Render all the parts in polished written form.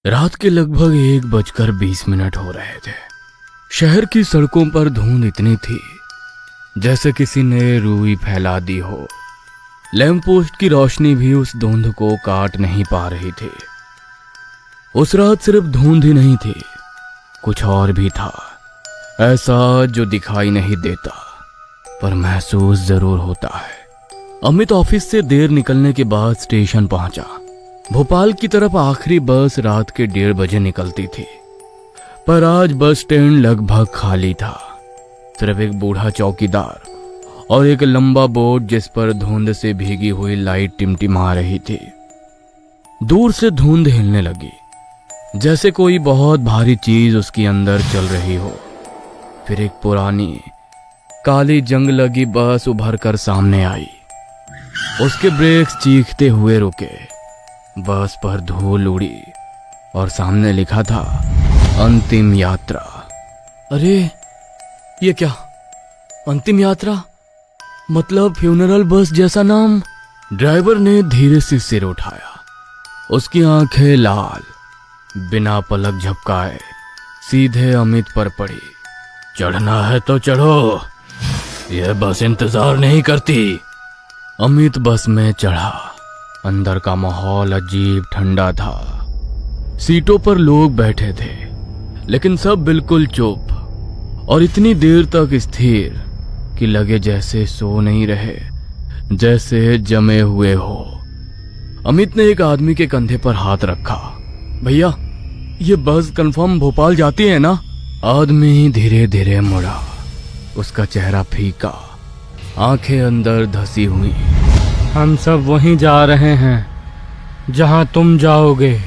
रात के लगभग 1:20 हो रहे थे। शहर की सड़कों पर धुंध इतनी थी जैसे किसी ने रुई फैला दी हो। लैंप पोस्ट की रोशनी भी उस धुंध को काट नहीं पा रही थी। उस रात सिर्फ धुंध ही नहीं थी, कुछ और भी था, ऐसा जो दिखाई नहीं देता पर महसूस जरूर होता है। अमित ऑफिस से देर निकलने के बाद स्टेशन पहुंचा। भोपाल की तरफ आखिरी बस रात के 1:30 बजे निकलती थी, पर आज बस स्टैंड लगभग खाली था। सिर्फ एक बूढ़ा चौकीदार और एक लंबा बोर्ड जिस पर धुंध से भीगी हुई लाइट टिमटिमा रही थी। दूर से धुंध हिलने लगी, जैसे कोई बहुत भारी चीज उसके अंदर चल रही हो। फिर एक पुरानी काली जंग लगी बस उभर कर सामने आई। उसके ब्रेक्स चीखते हुए रुके। बस पर धूल उड़ी और सामने लिखा था अंतिम यात्रा। अरे ये क्या, अंतिम यात्रा मतलब फ्यूनरल बस जैसा नाम। ड्राइवर ने धीरे से सिर उठाया। उसकी आंखें लाल, बिना पलक झपकाए सीधे अमित पर पड़ी। चढ़ना है तो चढ़ो, यह बस इंतजार नहीं करती। अमित बस में चढ़ा। अंदर का माहौल अजीब ठंडा था। सीटों पर लोग बैठे थे, लेकिन सब बिल्कुल चुप और इतनी देर तक स्थिर कि लगे जैसे सो नहीं रहे, जैसे जमे हुए हो। अमित ने एक आदमी के कंधे पर हाथ रखा। भैया, ये बस कंफर्म भोपाल जाती है ना? आदमी धीरे धीरे मुड़ा। उसका चेहरा फीका, आंखें अंदर धसी हुई। हम सब वहीं जा रहे हैं जहां तुम जाओगे।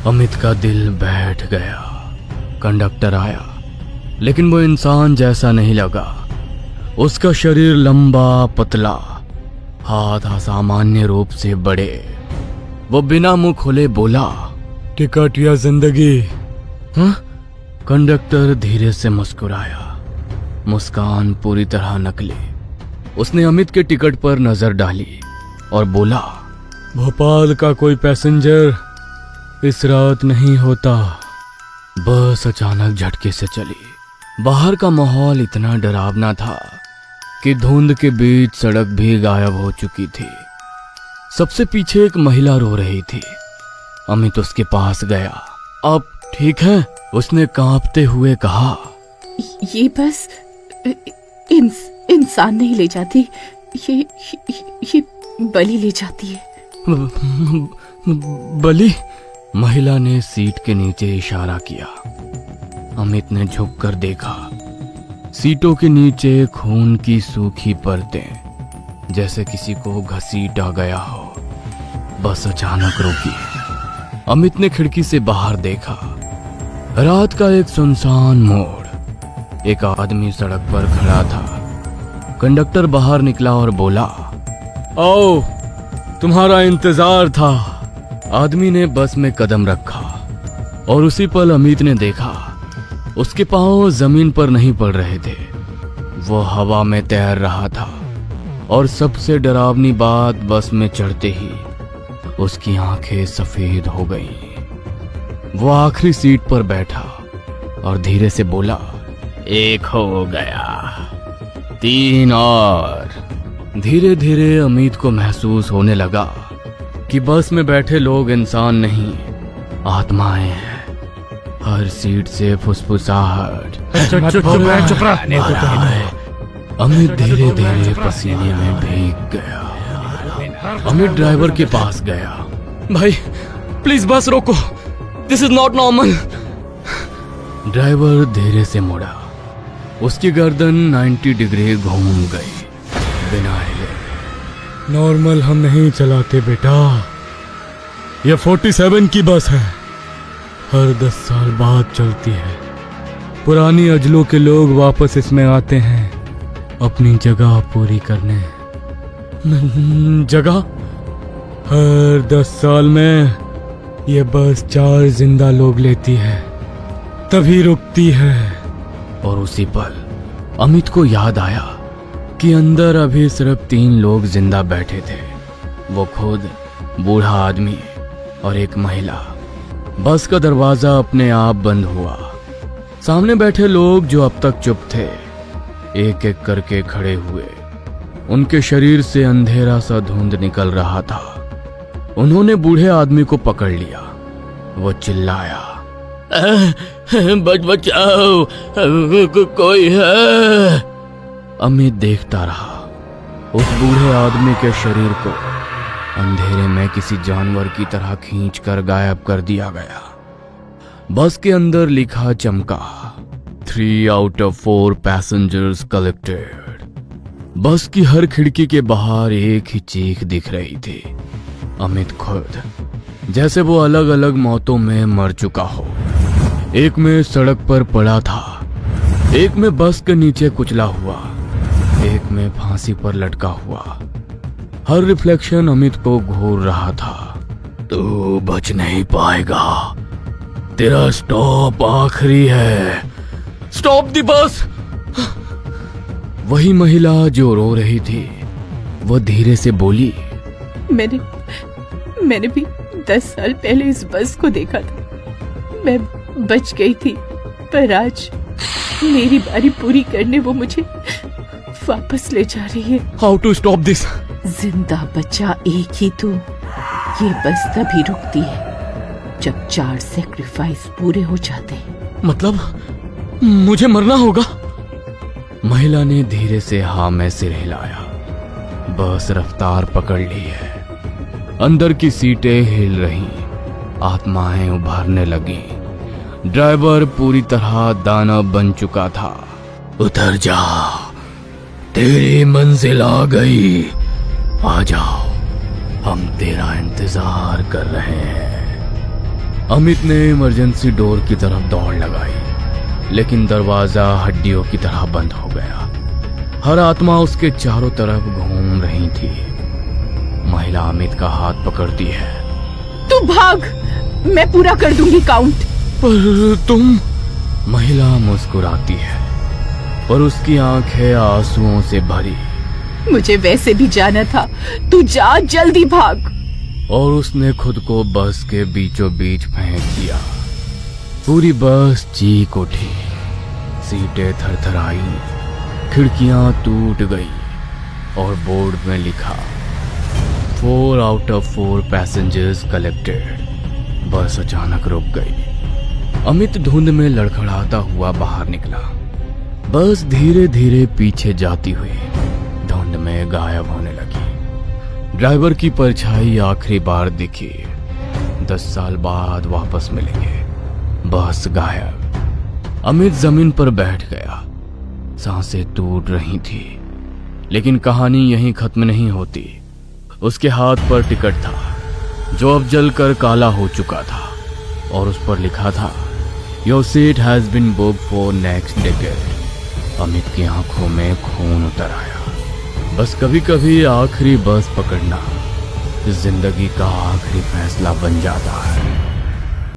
अमित का दिल बैठ गया। कंडक्टर आया, लेकिन वो इंसान जैसा नहीं लगा। उसका शरीर लंबा पतला, हाथ असामान्य रूप से बड़े। वो बिना मुंह खोले बोला, टिकट या जिंदगी? हाँ? कंडक्टर धीरे से मुस्कुराया, मुस्कान पूरी तरह नकली। उसने अमित के टिकट पर नजर डाली और बोला, भोपाल का कोई पैसेंजर इस रात नहीं होता। बस अचानक झटके से चली। बाहर का माहौल इतना डरावना था कि धुंध के बीच सड़क भी गायब हो चुकी थी। सबसे पीछे एक महिला रो रही थी। अमित उसके पास गया। आप ठीक हैं? उसने कांपते हुए कहा, ये बस इंसान नहीं ले जाती, ये बलि ले जाती है। बलि? महिला ने सीट के नीचे इशारा किया। अमित ने झुककर देखा। सीटों के नीचे खून की सूखी परतें, जैसे किसी को घसीटा गया हो। बस अचानक रुकी। अमित ने खिड़की से बाहर देखा। रात का एक सुनसान मोड़। एक आदमी सड़क पर खड़ा था। कंडक्टर बाहर निकला और बोला, आओ, तुम्हारा इंतजार था। आदमी ने बस में कदम रखा और उसी पल अमित ने देखा, उसके पांव जमीन पर नहीं पड़ रहे थे, वो हवा में तैर रहा था। और सबसे डरावनी बात, बस में चढ़ते ही उसकी आंखें सफेद हो गईं। वो आखिरी सीट पर बैठा और धीरे से बोला, 1 हो गया, 3 और। धीरे धीरे अमित को महसूस होने लगा कि बस में बैठे लोग इंसान नहीं, आत्माएं हैं। हर सीट से फुसफुसाहट। चुप रह। अमित धीरे धीरे पसीने में भीग गया। अमित ड्राइवर के पास गया। भाई प्लीज बस रोको, this is not normal. Driver धीरे से मुड़ा। उसकी गर्दन 90 डिग्री घूम गई, बिना हिले। नॉर्मल हम नहीं चलाते बेटा, ये 47 की बस है, हर 10 साल बाद चलती है। पुरानी अजलों के लोग वापस इसमें आते हैं अपनी जगह पूरी करने। जगह? हर 10 साल में ये बस 4 जिंदा लोग लेती है, तभी रुकती है। और उसी पल अमित को याद आया कि अंदर अभी सिर्फ 3 लोग जिंदा बैठे थे। वो खुद, बूढ़ा आदमी और एक महिला। बस का दरवाजा अपने आप बंद हुआ। सामने बैठे लोग जो अब तक चुप थे, एक एक करके खड़े हुए। उनके शरीर से अंधेरा सा धुंध निकल रहा था। उन्होंने बूढ़े आदमी को पकड़ लिया। वो चिल्लाया, बचाओ, कोई है। अमित देखता रहा। उस बूढ़े आदमी के शरीर को अंधेरे में किसी जानवर की तरह खींचकर गायब कर दिया गया। बस के अंदर लिखा चमका, 3 out of 4 पैसेंजर्स कलेक्टेड। बस की हर खिड़की के बाहर एक ही चीख दिख रही थी। अमित खुद, जैसे वो अलग अलग मौतों में मर चुका हो। एक में सड़क पर पड़ा था, एक में बस के नीचे कुचला हुआ, एक में फांसी पर लटका हुआ। हर रिफ्लेक्शन अमित को घूर रहा था। तू बच नहीं पाएगा, तेरा स्टॉप आखिरी है। स्टॉप दी बस। वही महिला जो रो रही थी, वो धीरे से बोली, मैंने भी 10 साल पहले इस बस को देखा था। मैं बच गई थी, पर आज मेरी बारी पूरी करने वो मुझे वापस ले जा रही है। How to stop this? जिंदा बच्चा एक ही तू। ये बस तभी रुकती है जब 4 सेक्रीफाइस पूरे हो जाते हैं। मतलब मुझे मरना होगा? महिला ने धीरे से हाँ में सिर हिलाया। बस रफ्तार पकड़ ली है। अंदर की सीटें हिल रही, आत्माएं उभारने लगी। ड्राइवर पूरी तरह दानव बन चुका था। उतर जा, तेरी मंजिल आ गई। आ जाओ, हम तेरा इंतजार कर रहे हैं। अमित ने इमरजेंसी डोर की तरफ दौड़ लगाई, लेकिन दरवाजा हड्डियों की तरह बंद हो गया। हर आत्मा उसके चारों तरफ घूम रही थी। महिला अमित का हाथ पकड़ती है। तू भाग, मैं पूरा कर दूंगी काउंट। पर तुम? महिला मुस्कुराती है, पर उसकी आंखें आंसुओं से भरी। मुझे वैसे भी जाना था, तू जा, जल्दी भाग। और उसने खुद को बस के बीचों बीच फेंक दिया। पूरी बस चीख उठी, सीटें थरथराई, खिड़कियां टूट गई और बोर्ड में लिखा, 4 out of 4 पैसेंजर्स कलेक्टेड। बस अचानक रुक गई। अमित धुंध में लड़खड़ाता हुआ बाहर निकला। बस धीरे धीरे पीछे जाती हुई धुंध में गायब होने लगी। ड्राइवर की परछाई आखिरी बार दिखी। 10 साल बाद वापस मिलेंगे। बस गायब। अमित जमीन पर बैठ गया। सांसें टूट रही थी, लेकिन कहानी यहीं खत्म नहीं होती। उसके हाथ पर टिकट था, जो अब जलकर काला हो चुका था, और उस पर लिखा था, your seat has been booked for next decade. Amit की आंखों में खून उतर आया। बस कभी कभी आखिरी बस पकड़ना जिंदगी का आखिरी फैसला बन जाता है।